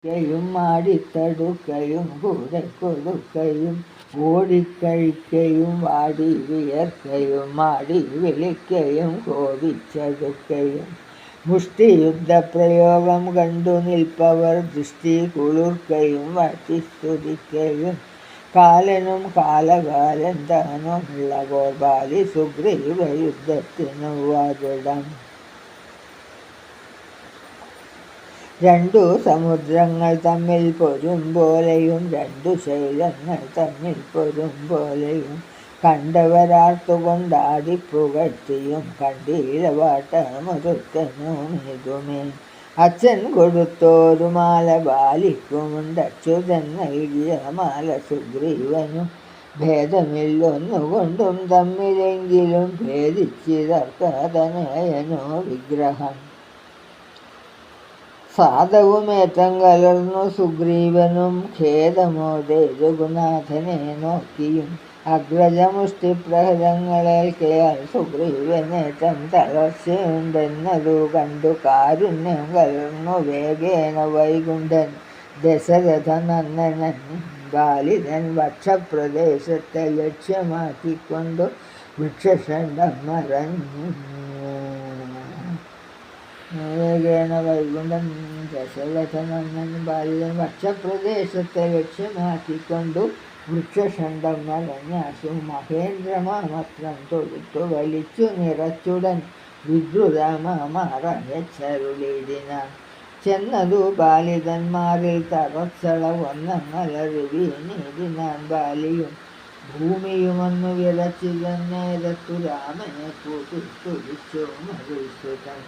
യും മാടിത്തടുക്കയും കൂടെ കൊടുക്കയും ഓടിക്കഴിക്കയും വാടി വിയർക്കയും മാടി വിളിക്കയും കോപിച്ചടുക്കയും മുഷ്ടിയുദ്ധപ്രയോഗം കണ്ടു നിൽപ്പവർ ദൃഷ്ടി കുളിർക്കയും വാട്ടിസ്തുതിക്കയും കാലനും കാലകാലൻ താനുമുള്ള ഗോപാലി സുഗ്രീവ യുദ്ധത്തിനു വാതിടം. രണ്ടു സമുദ്രങ്ങൾ തമ്മിൽ പൊരും പോലെയും രണ്ടു ശൈലങ്ങൾ തമ്മിൽ പൊരും പോലെയും കണ്ടവരാർത്തുകൊണ്ടാടി പുകഴ്ത്തിയും കണ്ടീല വാട്ടമൊരുത്തനുമിതുമേ. അച്ഛൻ കൊടുത്തോരു മാല ബാലിക്കുമുണ്ട്, അച്യുതൻ നൽകിയ മാല സുഗ്രീവനും. ഭേദമില്ലൊന്നുകൊണ്ടും തമ്മിലെങ്കിലും ഭേദിച്ചിതർക്കതനയനോ വിഗ്രഹം. സാധവുമേറ്റം കലർന്നു സുഗ്രീവനും ഖേദമോദേ രഘുനാഥനെ നോക്കിയും അഗ്രജമുഷ്ടിപ്രഹരങ്ങളേൽക്കയാൽ സുഗ്രീവനേറ്റം തളർച്ചയുണ്ടെന്നതു കണ്ടു കാരുണ്യം കലർന്നു വേഗേന വൈകുണ്ഠൻ ദശരഥനന്ദനൻ ബാലിതൻ വക്ഷപ്രദേശത്തെ ലക്ഷ്യമാക്കിക്കൊണ്ടു വൃക്ഷഷണ്ഡം മറഞ്ഞു. വേഗേന വൈകുണ്ഠൻ ദശരഥനന്ദൻ ബാലിതൻ വക്ഷപ്രദേശത്തെ ലക്ഷ്യമാക്കിക്കൊണ്ടു വൃക്ഷഷണ്ഡം മറഞ്ഞാശു മഹേന്ദ്രമാമത്രം തൊഴുത്തു വലിച്ചു നിറച്ചുടൻ വിദ്രുതമാറയച്ചരുളിടിനാൻ. ചെന്നതു ബാലിതന്മാരിൽ തറച്ചളവൊന്നങ്ങളറി വീണിടിനാൻ ബാലിയും ഭൂമിയുമൊന്നു വിറച്ചിതന്നേരത്തു രാമനെ കൂട്ടി തുടിച്ചു മരുസുതൻ.